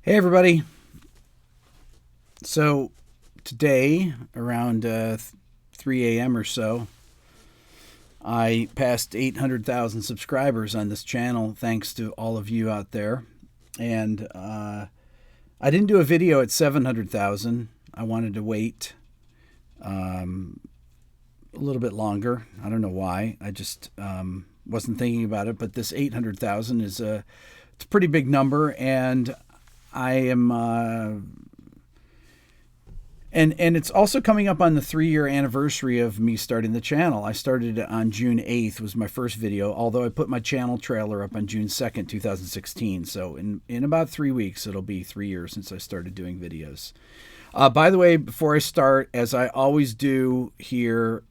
Hey everybody. So today around 3 a.m. or so, I passed 800,000 subscribers on this channel thanks to all of you out there. And I didn't do a video at 700,000. I wanted to wait a little bit longer. I don't know why. I just wasn't thinking about it. But this 800,000 it's a pretty big number, and I am and it's also coming up on the 3-year anniversary of me starting the channel. I started it on June 8th was my first video, although I put my channel trailer up on June 2nd, 2016. So in about 3 weeks, it'll be 3 years since I started doing videos. By the way, before I start, as I always do here,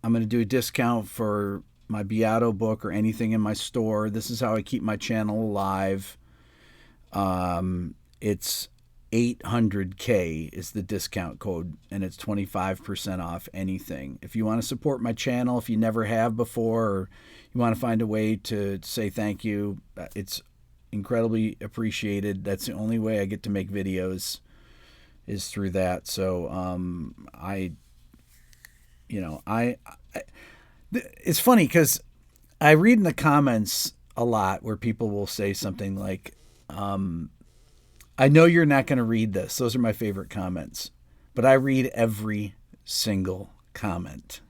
I'm going to do a discount for my Beato book or anything in my store. This is how I keep my channel alive. It's 800K is the discount code, and it's 25% off anything. If you want to support my channel, if you never have before, or you want to find a way to say thank you, it's incredibly appreciated. That's the only way I get to make videos is through that. So it's funny because I read in the comments a lot where people will say something like, I know you're not going to read this. Those are my favorite comments. But I read every single comment.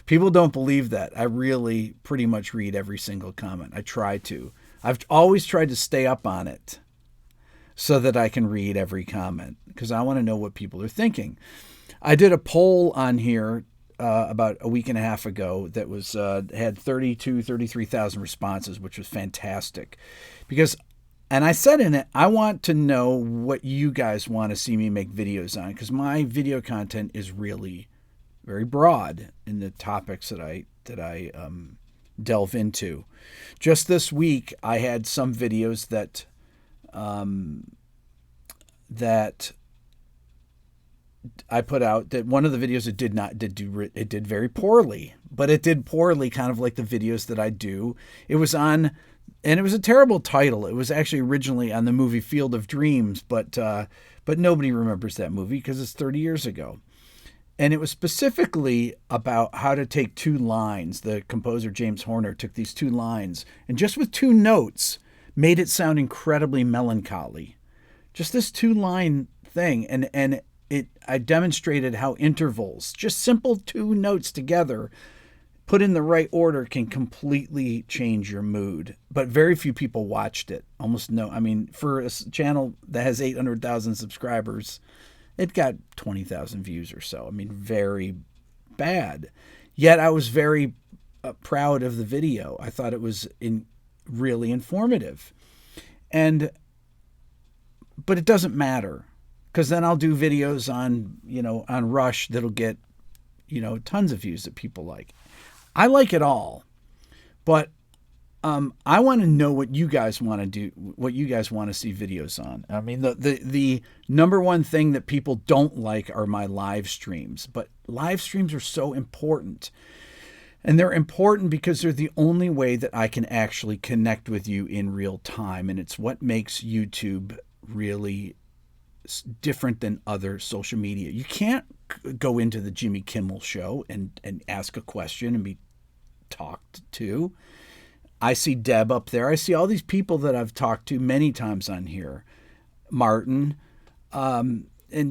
People don't believe that. I really pretty much read every single comment. I try to. I've always tried to stay up on it so that I can read every comment because I want to know what people are thinking. I did a poll on here about a week and a half ago that was had 33,000 responses, which was fantastic because. And I said in it, I want to know what you guys want to see me make videos on, because my video content is really very broad in the topics that I delve into. Just this week, I had some videos that I put out. That one of the videos it did very poorly, but it did poorly kind of like the videos that I do. It was on. And it was a terrible title. It was actually originally on the movie Field of Dreams, but nobody remembers that movie because it's 30 years ago. And it was specifically about how to take two lines. The composer James Horner took these two lines and just with two notes made it sound incredibly melancholy. Just this 2-line thing. And I demonstrated how intervals, just simple 2 notes together, put in the right order, can completely change your mood. But very few people watched it. Almost no. I mean, for a channel that has 800,000 subscribers, it got 20,000 views or so. I mean, very bad. Yet I was very proud of the video. I thought it was really informative. But it doesn't matter, because then I'll do videos on Rush that'll get, tons of views that people like. I like it all, but I want to know what you guys want to do, what you guys want to see videos on. I mean, the number one thing that people don't like are my live streams, but live streams are so important. And they're important because they're the only way that I can actually connect with you in real time. And it's what makes YouTube really different than other social media. You can't go into the Jimmy Kimmel show and ask a question and be talked to. I see Deb up there. I see all these people that I've talked to many times on here. Martin. And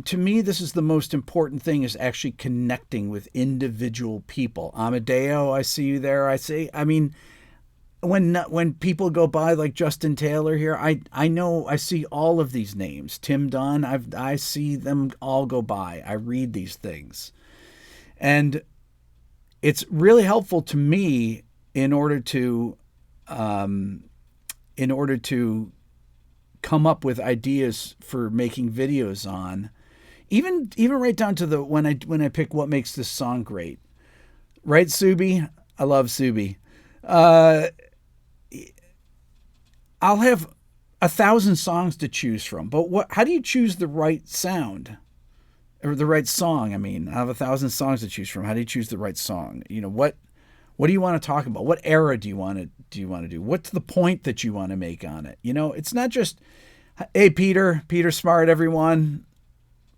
to me, this is the most important thing, is actually connecting with individual people. Amadeo, I see you there. When people go by like Justin Taylor here, I know I see all of these names. Tim Dunn, I see them all go by. I read these things. And it's really helpful to me in order to come up with ideas for making videos on, even right down to when I pick what makes this song great. Right, Subi? I love Subi. I'll have 1,000 songs to choose from, but how do you choose the right sound? Or the right song, I mean. I have 1,000 songs to choose from. How do you choose the right song? What do you want to talk about? What era do you want to do? What's the point that you want to make on it? It's not just Hey, Peter. Peter Smart, everyone.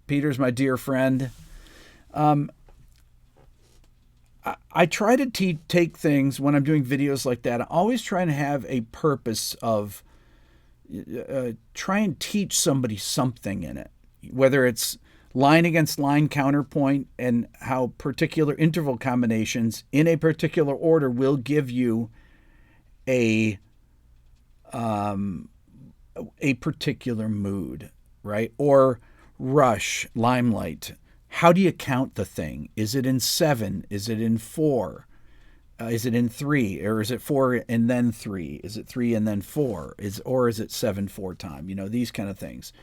Peter's my dear friend. I try to take things when I'm doing videos like that. I'm always trying to have a purpose of try and teach somebody something in it, whether it's line against line counterpoint and how particular interval combinations in a particular order will give you a particular mood, right? Or Rush, Limelight. How do you count the thing? Is it in 7? Is it in 4? Is it in 3? Or is it 4 and then 3? Is it 3 and then 4? Or is it 7 4 time? These kind of things.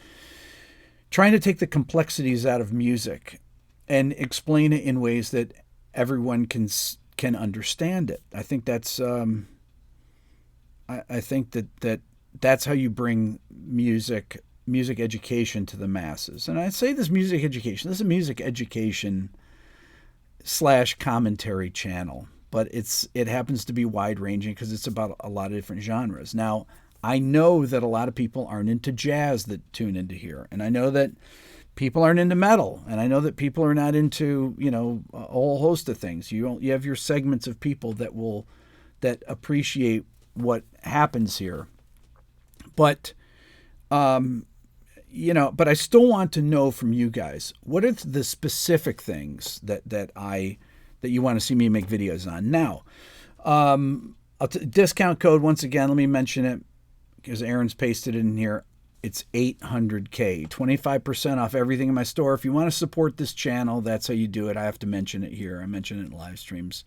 Trying to take the complexities out of music and explain it in ways that everyone can understand it. I think that's I think that's how you bring music education to the masses. And I say this music education. This is a music education / commentary channel, but it happens to be wide ranging because it's about a lot of different genres. Now, I know that a lot of people aren't into jazz that tune into here, and I know that people aren't into metal, and I know that people are not into a whole host of things. You have your segments of people that appreciate what happens here, but but I still want to know from you guys, what are the specific things that you want to see me make videos on. Now, discount code, once again, let me mention it because Aaron's pasted it in here. It's 800K, 25% off everything in my store. If you want to support this channel, that's how you do it. I have to mention it here. I mention it in live streams.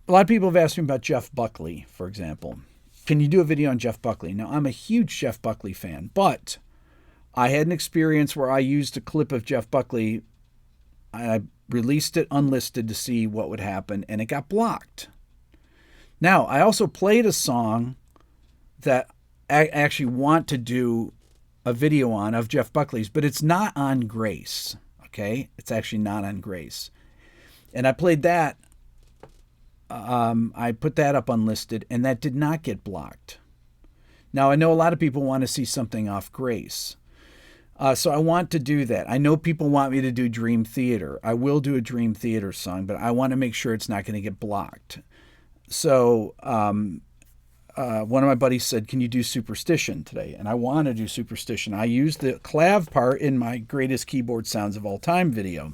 A lot of people have asked me about Jeff Buckley, for example. Can you do a video on Jeff Buckley? Now, I'm a huge Jeff Buckley fan, but I had an experience where I used a clip of Jeff Buckley. I released it unlisted to see what would happen, and it got blocked. Now, I also played a song that I actually want to do a video on of Jeff Buckley's, but it's not on Grace, okay? It's actually not on Grace. And I played that. I put that up unlisted, and that did not get blocked. Now, I know a lot of people want to see something off Grace. So I want to do that. I know people want me to do Dream Theater. I will do a Dream Theater song, but I want to make sure it's not going to get blocked. So one of my buddies said, can you do Superstition today? And I want to do Superstition. I used the clav part in my Greatest Keyboard Sounds of All Time video,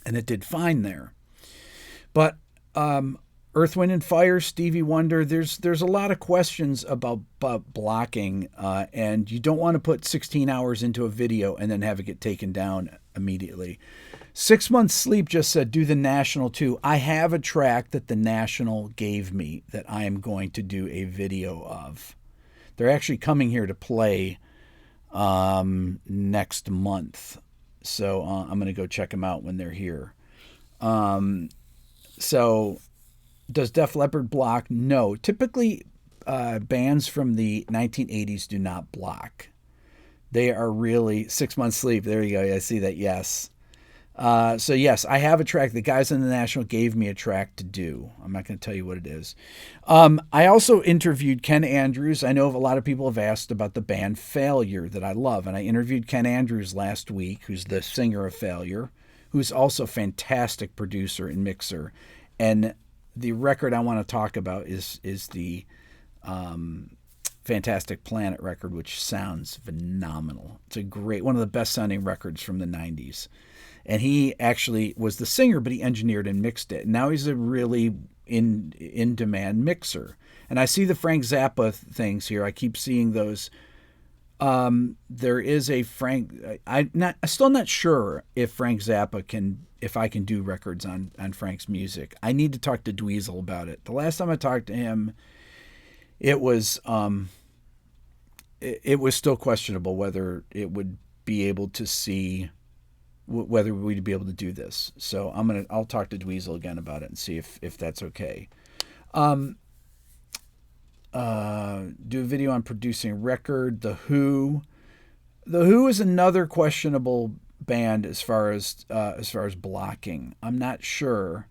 and it did fine there. But Earth, Wind, and Fire, Stevie Wonder, there's a lot of questions about blocking, and you don't want to put 16 hours into a video and then have it get taken down immediately. 6 Months Sleep just said, do the National too. I have a track that the National gave me that I am going to do a video of. They're actually coming here to play next month, so I'm going to go check them out when they're here. So does Def Leppard block? No. Typically, bands from the 1980s do not block. They are really 6 Months Sleep. There you go. I see that. Yes. So yes, I have a track. The guys in the National gave me a track to do. I'm not going to tell you what it is. I also interviewed Ken Andrews. I know a lot of people have asked about the band Failure that I love. And I interviewed Ken Andrews last week, who's the singer of Failure, who's also a fantastic producer and mixer. And the record I want to talk about is the Fantastic Planet record, which sounds phenomenal. It's a great, one of the best sounding records from the 90s. And he actually was the singer, but he engineered and mixed it. And now he's a really in demand mixer. And I see the Frank Zappa things here. I keep seeing those. There is a Frank. I'm still not sure if Frank Zappa if I can do records on Frank's music. I need to talk to Dweezil about it. The last time I talked to him, it was still questionable whether it would be able to see whether we'd be able to do this. So I'll talk to Dweezil again about it and see if that's okay. Do a video on producing a record. The Who is another questionable band as far as blocking. I'm not sure.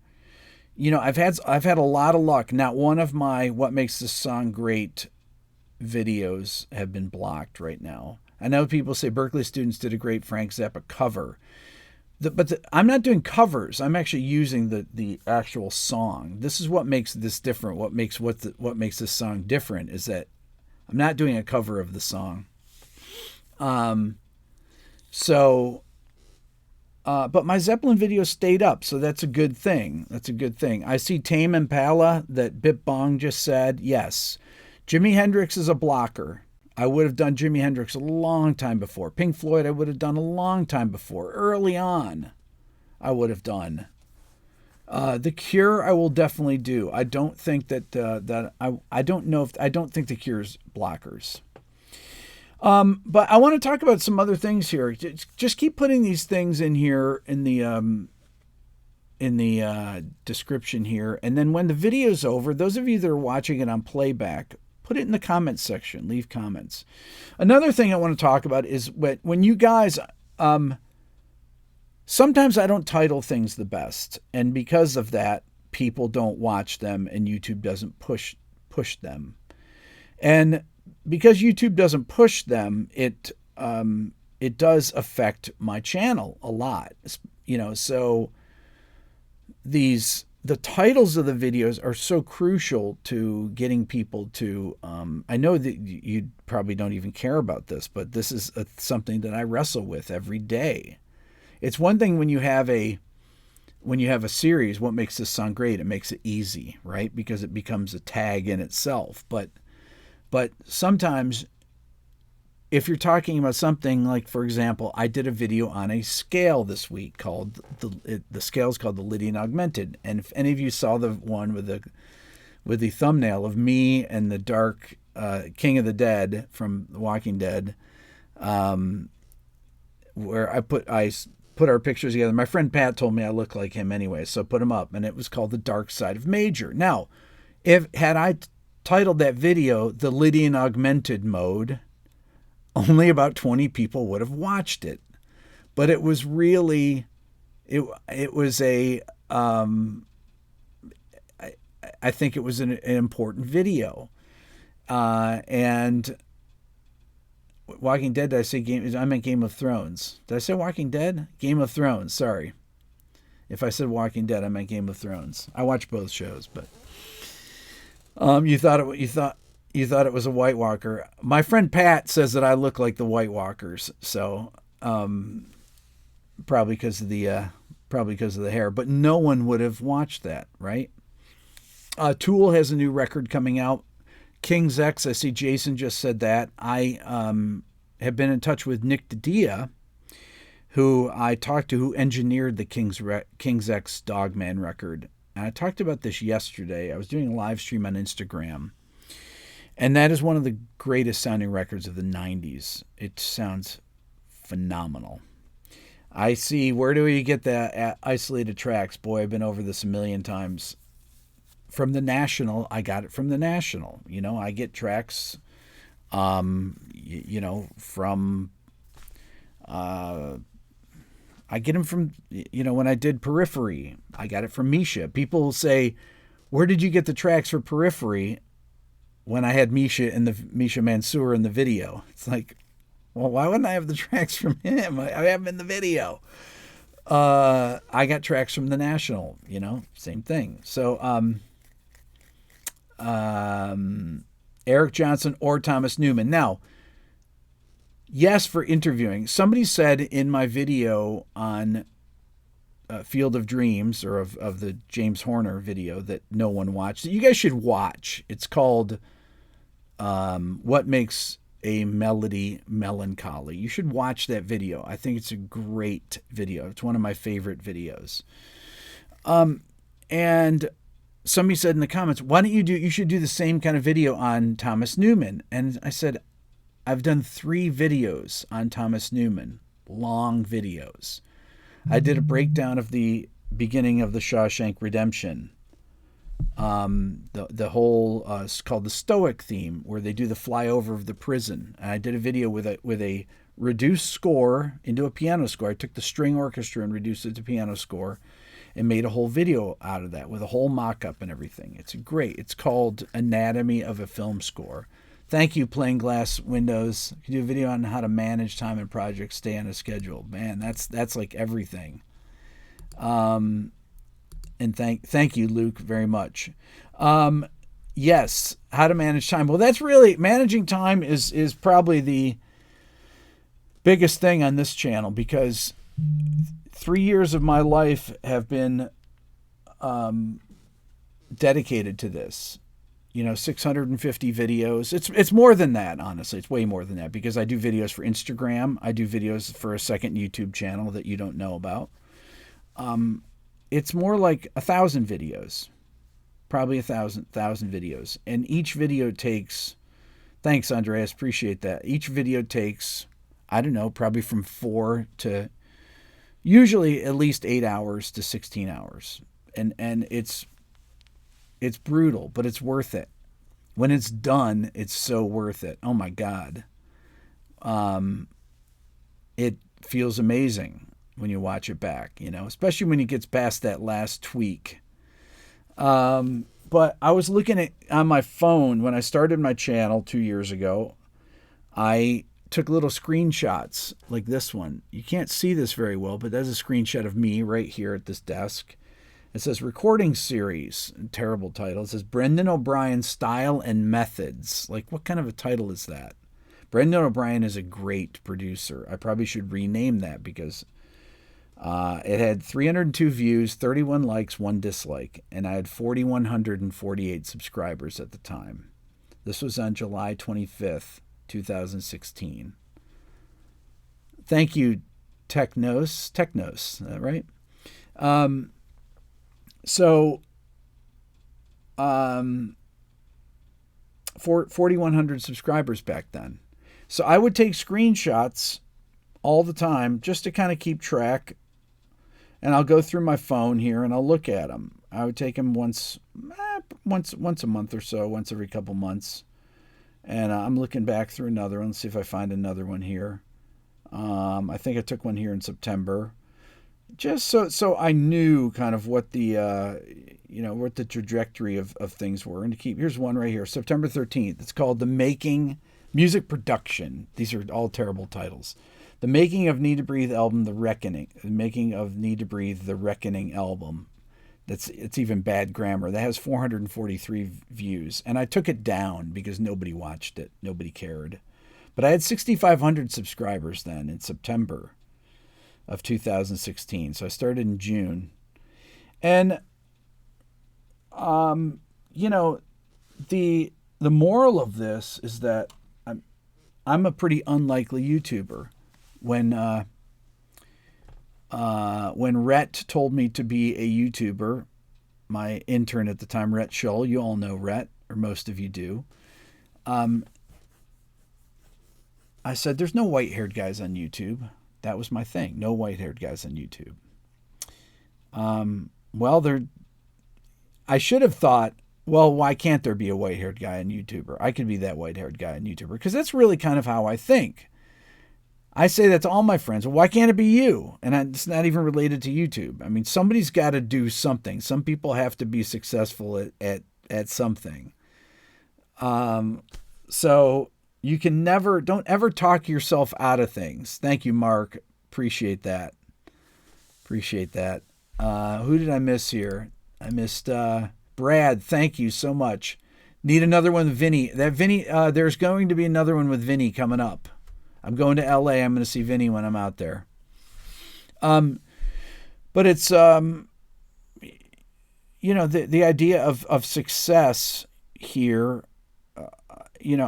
I've had a lot of luck. Not one of my What Makes This Song Great videos have been blocked right now. I know people say Berkeley students did a great Frank Zappa cover. I'm not doing covers. I'm actually using the actual song. This is what makes this different. What makes this song different is that I'm not doing a cover of the song. But my Zeppelin video stayed up, so that's a good thing. I see Tame Impala that Bip Bong just said. Yes. Jimi Hendrix is a blocker. I would have done Jimi Hendrix a long time before. Pink Floyd I would have done a long time before. Early on, I would have done. The Cure I will definitely do. I don't think that I don't think The Cure's blockers. But I want to talk about some other things here. Just keep putting these things in here in the description here, and then when the video's over, those of you that are watching it on playback, put it in the comments section. Leave comments. Another thing I want to talk about is when you guys, sometimes I don't title things the best, and because of that, people don't watch them, and YouTube doesn't push them. And because YouTube doesn't push them, it does affect my channel a lot. So the titles of the videos are so crucial to getting people to, I know that you probably don't even care about this, but this is something that I wrestle with every day. It's one thing when you have a series, what makes this song great? It makes it easy, right? Because it becomes a tag in itself. But sometimes if you're talking about something like, for example, I did a video on a scale this week called the scale is called the Lydian Augmented, and if any of you saw the one with the thumbnail of me and the dark King of the Dead from The Walking Dead, where I put our pictures together. My friend Pat told me I look like him anyway, so I put him up, and it was called The Dark Side of Major. Now, had I titled that video The Lydian Augmented Mode, only about 20 people would have watched it. But it was really, it was a, I think it was an important video. And Walking Dead, did I say I meant Game of Thrones. Did I say Walking Dead? Game of Thrones, sorry. If I said Walking Dead, I meant Game of Thrones. I watch both shows, but you thought it was a White Walker. My friend Pat says that I look like the White Walkers, so probably because of the hair. But no one would have watched that, right? Tool has a new record coming out. King's X. I see Jason just said that. I have been in touch with Nick DiDia, who I talked to, who engineered the King's X Dogman record. And I talked about this yesterday. I was doing a live stream on Instagram. And that is one of the greatest sounding records of the 90s. It sounds phenomenal. I see, where do you get the isolated tracks? Boy, I've been over this a million times. From the National, I got it from the National. I get tracks, from, I get them from, when I did Periphery, I got it from Misha. People say, where did you get the tracks for Periphery? When I had Misha Mansour in the video. It's like, well, why wouldn't I have the tracks from him? I have him in the video. I got tracks from the National, same thing. So, Eric Johnson or Thomas Newman. Now, yes, for interviewing. Somebody said in my video on Field of Dreams, or of the James Horner video that no one watched, that you guys should watch. It's called What Makes a Melody Melancholy. You should watch that video. I think it's a great video. It's one of my favorite videos. And somebody said in the comments, you should do the same kind of video on Thomas Newman. And I said, I've done 3 videos on Thomas Newman, long videos. I did a breakdown of the beginning of the Shawshank Redemption. The whole it's called the Stoic theme, where they do the flyover of the prison. And I did a video with a reduced score into a piano score. I took the string orchestra and reduced it to piano score, and made a whole video out of that with a whole mock-up and everything. It's great. It's called Anatomy of a Film Score. Thank you, Plain Glass Windows. You do a video on how to manage time and projects, stay on a schedule. Man, that's like everything. And thank you, Luke, very much. Yes, how to manage time. Well, that's really, managing time is probably the biggest thing on this channel, because 3 years of my life have been dedicated to this. 650 videos. It's more than that, honestly. It's way more than that, because I do videos for Instagram. I do videos for a second YouTube channel that you don't know about. It's more like 1,000 videos, probably 1,000 videos. And each video takes, thanks, Andreas, appreciate that. Each video takes, I don't know, probably from 4 to usually at least 8 hours to 16 hours. And it's brutal, but it's worth it. When it's done, it's so worth it. Oh my God. It feels amazing when you watch it back, especially when it gets past that last tweak. But I was looking at on my phone when I started my channel 2 years ago. I took little screenshots like this one. You can't see this very well, but that's a screenshot of me right here at this desk. It says recording series, terrible title. It says Brendan O'Brien Style and Methods. Like, what kind of a title is that? Brendan O'Brien is a great producer. I probably should rename that, because it had 302 views, 31 likes, 1 dislike, and I had 4,148 subscribers at the time. This was on July 25th, 2016. Thank you, Technos, right? So, 4,100 subscribers back then. So I would take screenshots all the time just to kind of keep track. And I'll go through my phone here and I'll look at them. I would take them once a month or so, once every couple months. And I'm looking back through another one. Let's see if I find another one here. I think I took one here in September. Just so I knew kind of what the what the trajectory of things were, and to keep. Here's one right here, September 13th. It's called The Making Music Production. These are all terrible titles. The Making of Need to Breathe album, The Reckoning. The Making of Need to Breathe, The Reckoning album. It's even bad grammar. That has 443 views, and I took it down because nobody watched it, nobody cared. But I had 6,500 subscribers then in September of 2016. So I started in June. And, the moral of this is that I'm a pretty unlikely YouTuber. When Rhett told me to be a YouTuber, my intern at the time, Rhett Shull, you all know Rhett, or most of you do. I said, there's no white-haired guys on YouTube. That was my thing. No white-haired guys on YouTube. I should have thought, well, why can't there be a white-haired guy on YouTuber? I could be that white-haired guy on YouTuber, because that's really kind of how I think. I say that to all my friends. Well, why can't it be you? And it's not even related to YouTube. I mean, somebody's got to do something. Some people have to be successful at something. So you can don't ever talk yourself out of things. Thank you, Mark. Appreciate that. Who did I miss here? I missed Brad. Thank you so much. Need another one with Vinny. There's going to be another one with Vinny coming up. I'm going to LA. I'm going to see Vinny when I'm out there. But it's, the idea of success here,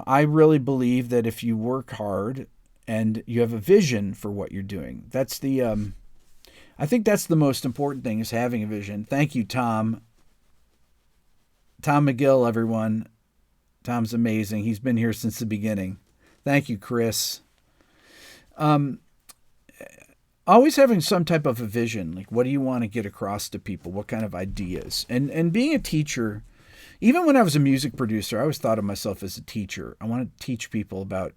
I really believe that if you work hard and you have a vision for what you're doing, that's I think that's the most important thing, is having a vision. Thank you, Tom. Tom McGill, everyone. Tom's amazing. He's been here since the beginning. Thank you, Chris. Always having some type of a vision, like what do you want to get across to people? What kind of ideas? And being a teacher, even when I was a music producer, I always thought of myself as a teacher. I want to teach people about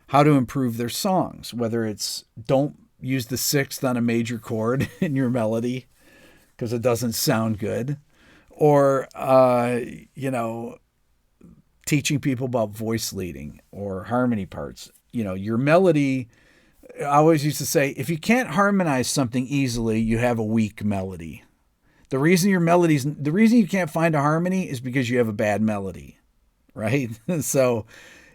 how to improve their songs, whether it's don't use the sixth on a major chord in your melody because it doesn't sound good, or, teaching people about voice leading or harmony parts. Your melody, I always used to say, if you can't harmonize something easily, you have a weak melody. The reason you can't find a harmony is because you have a bad melody, right? So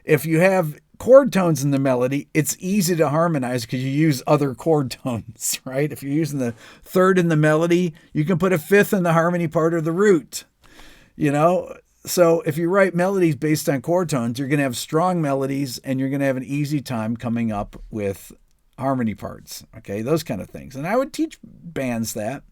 if you have chord tones in the melody, it's easy to harmonize because you use other chord tones, right? If you're using the third in the melody, you can put a fifth in the harmony part or the root, So if you write melodies based on chord tones, you're going to have strong melodies and you're going to have an easy time coming up with harmony parts, okay? Those kind of things. And I would teach bands that.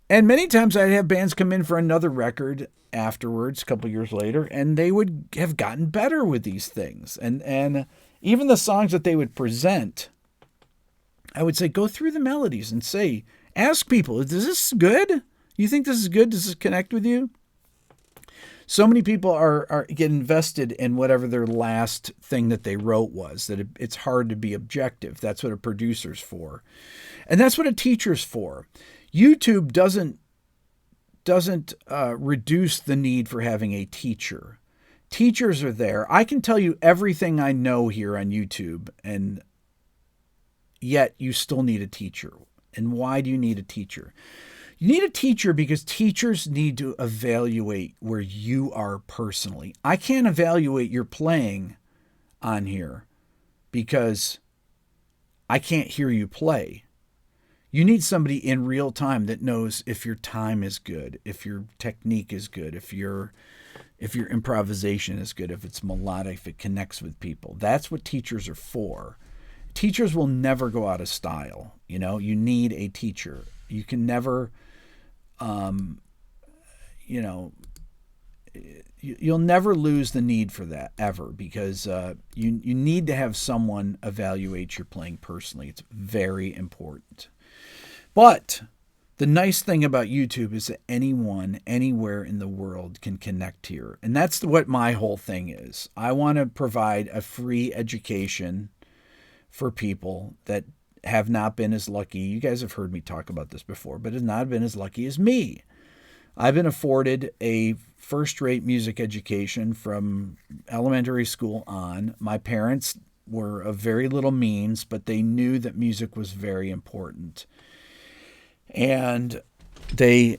And many times I'd have bands come in for another record afterwards, a couple years later, and they would have gotten better with these things. And even the songs that they would present, I would say, go through the melodies and ask people, is this good? You think this is good? Does this connect with you? So many people get invested in whatever their last thing that they wrote was, that it's hard to be objective. That's what a producer's for. And that's what a teacher's for. YouTube doesn't reduce the need for having a teacher. Teachers are there. I can tell you everything I know here on YouTube, and yet you still need a teacher. And why do you need a teacher? You need a teacher because teachers need to evaluate where you are personally. I can't evaluate your playing on here because I can't hear you play. You need somebody in real time that knows if your time is good, if your technique is good, if your improvisation is good, if it's melodic, if it connects with people. That's what teachers are for. Teachers will never go out of style. You need a teacher. You can never, you'll never lose the need for that ever, because you need to have someone evaluate your playing personally. It's very important. But the nice thing about YouTube is that anyone, anywhere in the world can connect here. And that's what my whole thing is. I want to provide a free education for people that have not been as lucky. You guys have heard me talk about this before, but have not been as lucky as me. I've been afforded a first-rate music education from elementary school on. My parents were of very little means, but they knew that music was very important. And they,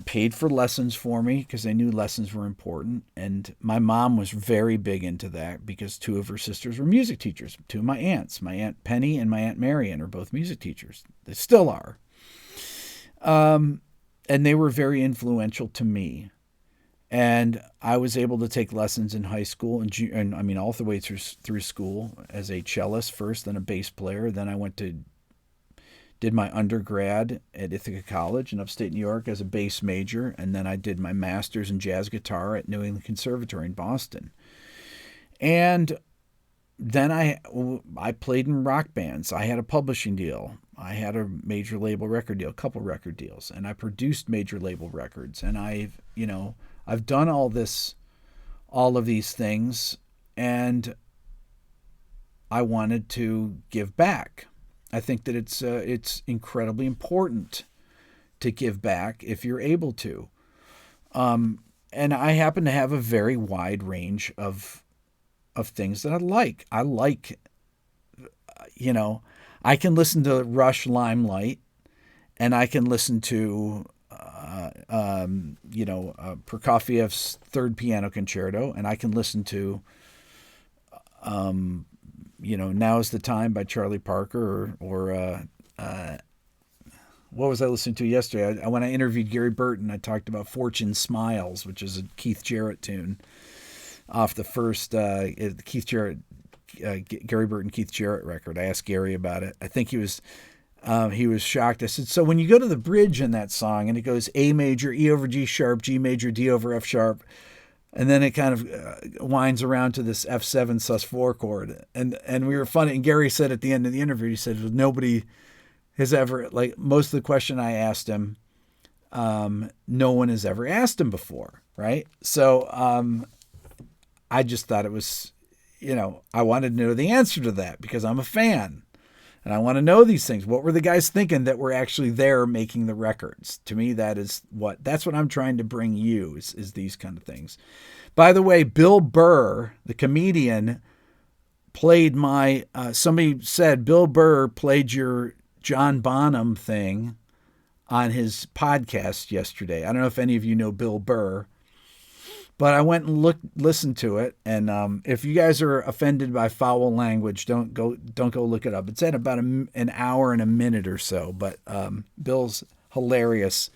paid for lessons for me because they knew lessons were important. And my mom was very big into that because two of her sisters were music teachers. Two of my aunts, my Aunt Penny and my Aunt Marion, are both music teachers. They still are. And they were very influential to me. And I was able to take lessons in high school and all the way through school as a cellist first, then a bass player. Then I did my undergrad at Ithaca College in upstate New York as a bass major, and then I did my master's in jazz guitar at New England Conservatory in Boston. And then I played in rock bands. I had a publishing deal. I had a major label record deal, a couple record deals, and I produced major label records. And I've done all of these things, and I wanted to give back. I think that it's incredibly important to give back if you're able to. And I happen to have a very wide range of things that I like. I can listen to Rush Limelight, and I can listen to Prokofiev's Third Piano Concerto, and I can listen to Now Is the Time by Charlie Parker, or what was I listening to yesterday? When I interviewed Gary Burton, I talked about Fortune Smiles, which is a Keith Jarrett tune off the first Gary Burton Keith Jarrett record. I asked Gary about it. I think he was shocked. I said, so when you go to the bridge in that song and it goes A major, E over G sharp, G major, D over F sharp, and then it kind of winds around to this F7 sus4 chord. And we were funny. And Gary said at the end of the interview, he said, nobody has ever, most of the question I asked him, no one has ever asked him before. Right. So I just thought it was, I wanted to know the answer to that because I'm a fan. And I want to know these things. What were the guys thinking that were actually there making the records? To me, that's what I'm trying to bring you is these kind of things. By the way, Bill Burr, the comedian, played somebody said Bill Burr played your John Bonham thing on his podcast yesterday. I don't know if any of you know Bill Burr, but I went and listened to it. And if you guys are offended by foul language, don't go look it up. It's at about an hour and a minute or so, but Bill's hilarious.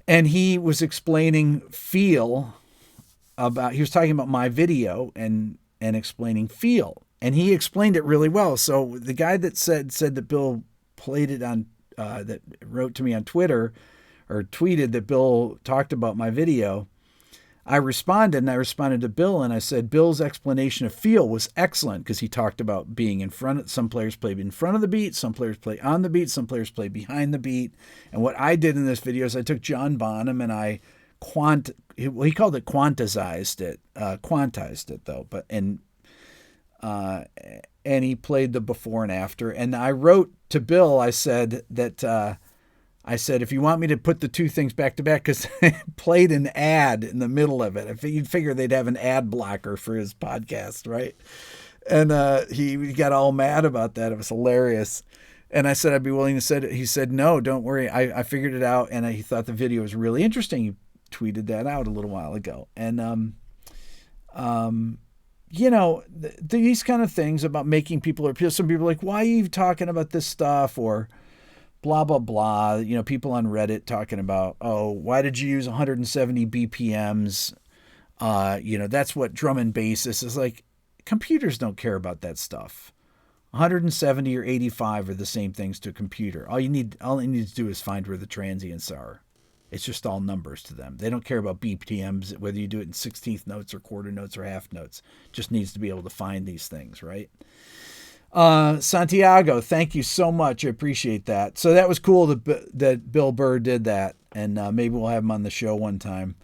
And he was explaining feel he was talking about my video and explaining feel. And he explained it really well. So the guy that said that Bill played it on, that wrote to me on Twitter or tweeted that Bill talked about my video, I responded to Bill and I said, Bill's explanation of feel was excellent because he talked about being in front. Some players play in front of the beat. Some players play on the beat. Some players play behind the beat. And what I did in this video is I took John Bonham and I he called it quantized it though, and he played the before and after. And I wrote to Bill, I said, if you want me to put the two things back to back, because I played an ad in the middle of it. You'd figure they'd have an ad blocker for his podcast, right? And he got all mad about that. It was hilarious. And I said I'd be willing to say it. He said, no, don't worry. I figured it out, and he thought the video was really interesting. He tweeted that out a little while ago. And, these kind of things about making people appeal. Some people are like, why are you talking about this stuff? Or blah, blah, blah. People on Reddit talking about, why did you use 170 BPMs? That's what drum and bass is. It's like, computers don't care about that stuff. 170 or 85 are the same things to a computer. All it needs to do is find where the transients are. It's just all numbers to them. They don't care about BPMs, whether you do it in 16th notes or quarter notes or half notes. Just needs to be able to find these things, right? Santiago, thank you so much. I appreciate that. So that was cool that Bill Burr did that, and maybe we'll have him on the show one time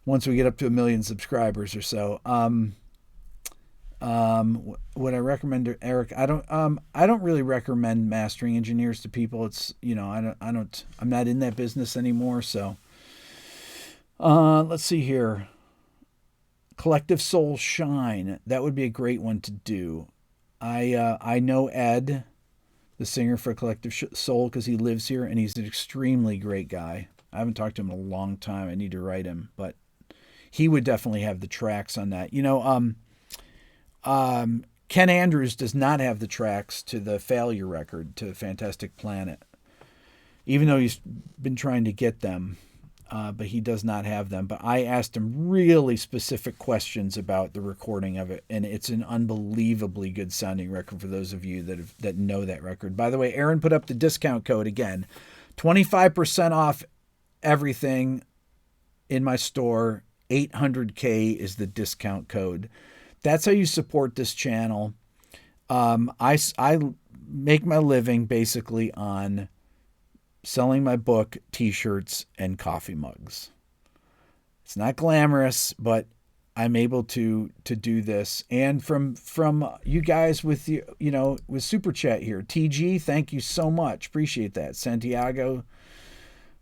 once we get up to 1 million subscribers or so. Would I recommend to Eric? I don't really recommend mastering engineers to people. It's, I'm not in that business anymore. So, let's see here. Collective Soul Shine. That would be a great one to do. I know Ed, the singer for Collective Soul, because he lives here and he's an extremely great guy. I haven't talked to him in a long time. I need to write him, but he would definitely have the tracks on that. Ken Andrews does not have the tracks to the Failure record, to Fantastic Planet, even though he's been trying to get them, but he does not have them. But I asked him really specific questions about the recording of it, and it's an unbelievably good sounding record for those of you that know that record. By the way, Aaron put up the discount code again, 25% off everything in my store. 800K is the discount code. That's how you support this channel. I make my living basically on selling my book, t-shirts, and coffee mugs. It's not glamorous, but I'm able to do this. And from you guys with with Super Chat here. TG, thank you so much. Appreciate that. Santiago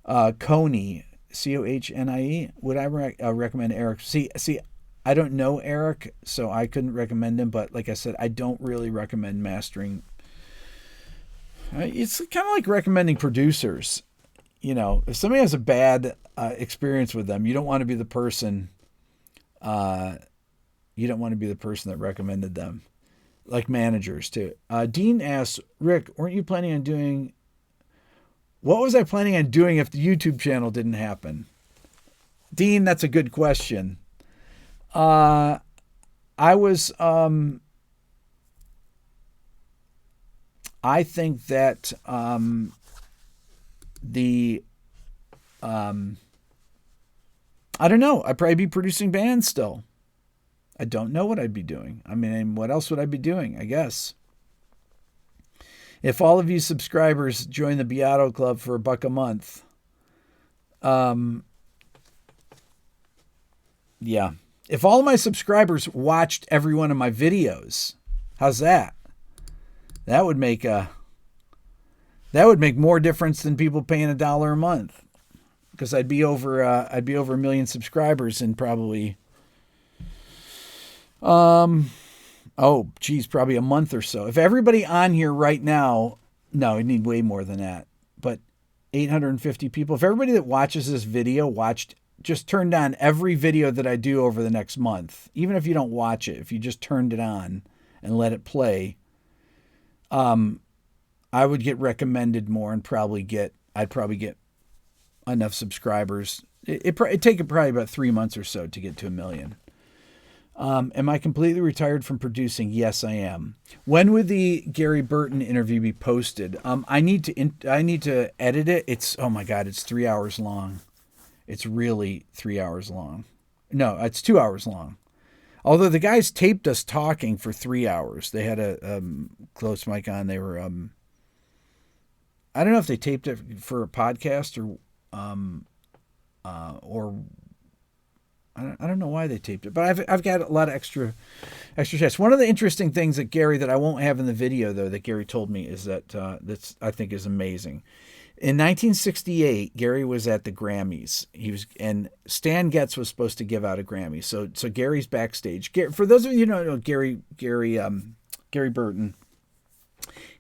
Coney, Cohnie. Would I recommend Eric? See, I don't know Eric, so I couldn't recommend him. But like I said, I don't really recommend mastering. It's kind of like recommending producers. If somebody has a bad experience with them, you don't want to be the person. You don't want to be the person that recommended them. Like managers too. Dean asks, Rick, weren't you planning on doing? What was I planning on doing if the YouTube channel didn't happen? Dean, that's a good question. I was, I think that, I don't know. I'd probably be producing bands still. I don't know what I'd be doing. I mean, what else would I be doing? I guess. If all of you subscribers join the Beato Club for $1 a month, yeah. If all of my subscribers watched every one of my videos, how's that? That would make a That would make more difference than people paying $1 a month, because I'd be over 1 million subscribers in probably probably a month or so. If everybody on here right now, no, I need way more than that, but 850 people. If everybody that watches this video just turned on every video that I do over the next month, even if you don't watch it, if you just turned it on and let it play, I would get recommended more and I'd probably get enough subscribers. It'd take probably about 3 months or so to get to 1 million. Am I completely retired from producing? Yes, I am. When would the Gary Burton interview be posted? I need to edit it. It's 3 hours long. It's really 3 hours long. No, it's 2 hours long. Although the guys taped us talking for 3 hours. They had a close mic on. They were I don't know if they taped it for a podcast or I don't know why they taped it, but I've got a lot of extra shots. One of the interesting things that I won't have in the video though, that Gary told me is that I think is amazing. In 1968, Gary was at the Grammys. And Stan Getz was supposed to give out a Grammy. So Gary's backstage. For those of you who don't know Gary Burton,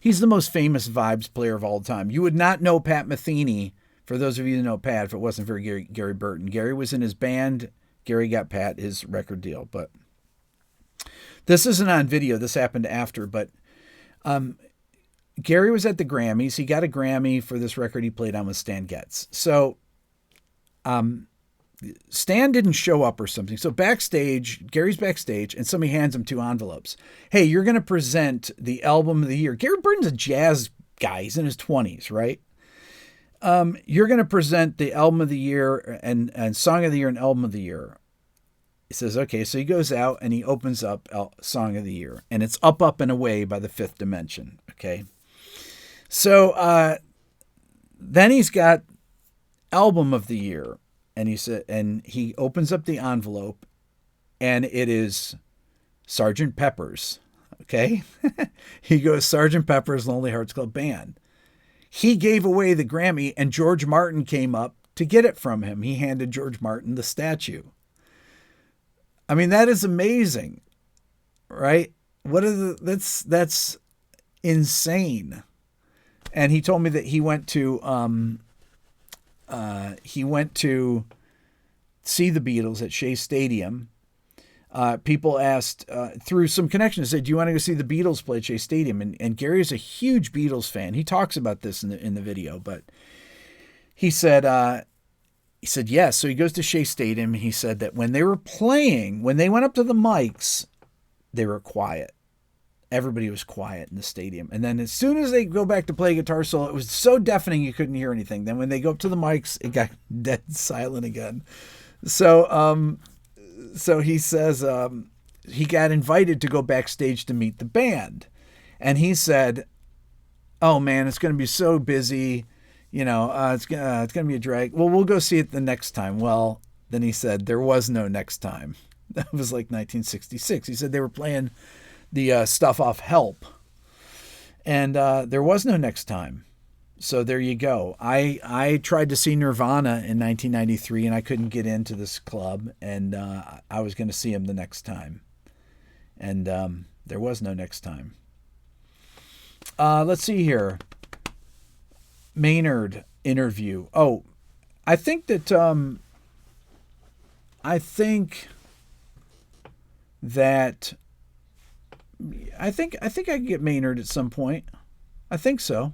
he's the most famous vibes player of all time. You would not know Pat Metheny, for those of you who know Pat, if it wasn't for Gary Burton. Gary was in his band. Gary got Pat his record deal. But this isn't on video. This happened after. But Gary was at the Grammys. He got a Grammy for this record he played on with Stan Getz. So Stan didn't show up or something. So Gary's backstage, and somebody hands him 2 envelopes. Hey, you're going to present the album of the year. Gary Burton's a jazz guy. He's in his 20s, right? You're going to present the album of the year and song of the year and album of the year. He says, okay. So he goes out and he opens up song of the year, and it's Up, Up and Away by the Fifth Dimension. Okay. So, then he's got album of the year, and he opens up the envelope, and it is Sgt. Pepper's. Okay. He goes, Sgt. Pepper's Lonely Hearts Club Band. He gave away the Grammy, and George Martin came up to get it from him. He handed George Martin the statue. I mean, that is amazing, right? That's insane. And he told me that he went to see the Beatles at Shea Stadium. People asked through some connections, said, "Do you want to go see the Beatles play at Shea Stadium?" And Gary is a huge Beatles fan. He talks about this in the video, but he said yes. So he goes to Shea Stadium. He said that when they were playing, when they went up to the mics, they were quiet. Everybody was quiet in the stadium. And then as soon as they go back to play a guitar solo, it was so deafening you couldn't hear anything. Then when they go up to the mics, it got dead silent again. So he says he got invited to go backstage to meet the band. And he said, oh, man, it's going to be so busy. It's going to be a drag. Well, we'll go see it the next time. Well, then he said there was no next time. That was like 1966. He said they were playing the stuff off Help, and there was no next time. So there you go. I tried to see Nirvana in 1993, and I couldn't get into this club, and I was going to see him the next time, and there was no next time. Let's see here. Maynard interview. Oh, I think that I think I could get Maynard at some point. I think so.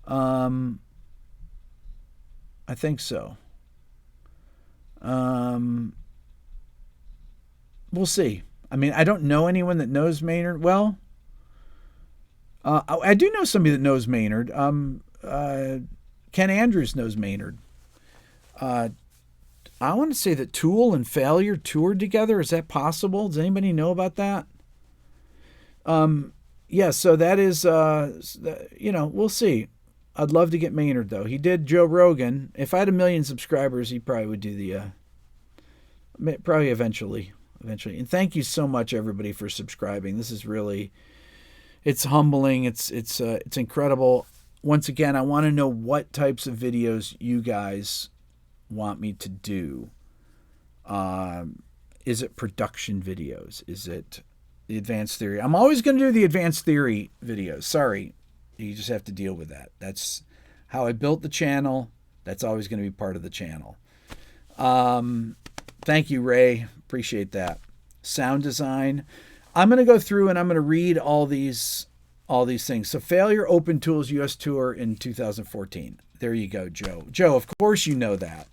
I think so. We'll see. I mean, I don't know anyone that knows Maynard well. I do know somebody that knows Maynard. Ken Andrews knows Maynard. I want to say that Tool and Failure toured together. Is that possible? Does anybody know about that? Yeah, so that is, we'll see. I'd love to get Maynard, though. He did Joe Rogan. If I had 1 million subscribers, he probably would do probably eventually. And thank you so much, everybody, for subscribing. This is really, it's humbling. It's incredible. once again, I want to know what types of videos you guys want me to do. Is it production videos? Is it the advanced theory? I'm always going to do the advanced theory videos. Sorry. You just have to deal with that. That's how I built the channel. That's always going to be part of the channel. Thank you, Ray. Appreciate that. Sound design. I'm going to go through and I'm going to read all these things. So Failure Open Tools US Tour in 2014. There you go, Joe. Joe, of course you know that.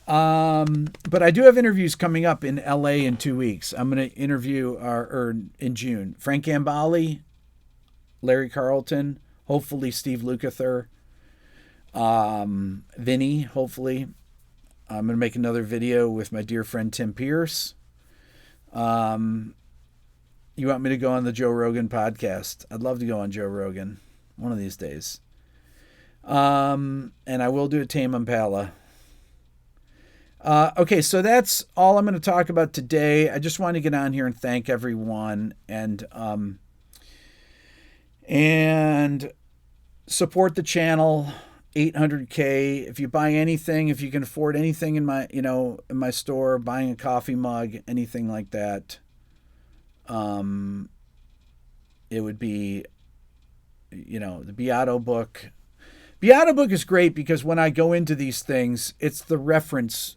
But I do have interviews coming up in LA in 2 weeks. I'm going to interview, or in June, Frank Gambale, Larry Carlton, hopefully Steve Lukather, Vinny, hopefully. I'm going to make another video with my dear friend Tim Pierce. You want me to go on the Joe Rogan podcast? I'd love to go on Joe Rogan one of these days. And I will do a Tame Impala. Okay, so that's all I'm going to talk about today. I just want to get on here and thank everyone and support the channel. 800K. If you buy anything, if you can afford anything in my, in my store, buying a coffee mug, anything like that, it would be, the Beato book. Beato book is great because when I go into these things, it's the reference.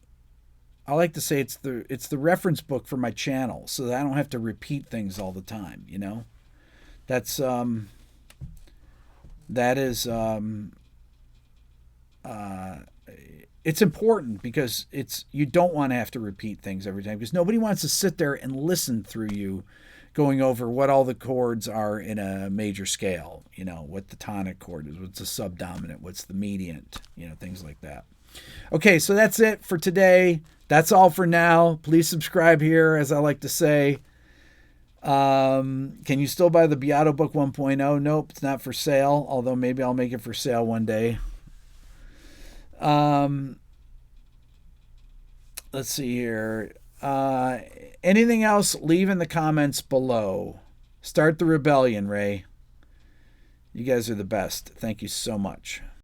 I like to say it's the reference book for my channel, so that I don't have to repeat things all the time. That's that is. It's important because you don't want to have to repeat things every time because nobody wants to sit there and listen through you going over what all the chords are in a major scale, what the tonic chord is, what's the subdominant, what's the mediant, things like that. Okay, so that's it for today. That's all for now. Please subscribe here, as I like to say. Can you still buy the Beato Book 1.0? Nope, it's not for sale, although maybe I'll make it for sale one day. Let's see here. Anything else, leave in the comments below. Start the rebellion, Ray. You guys are the best. Thank you so much.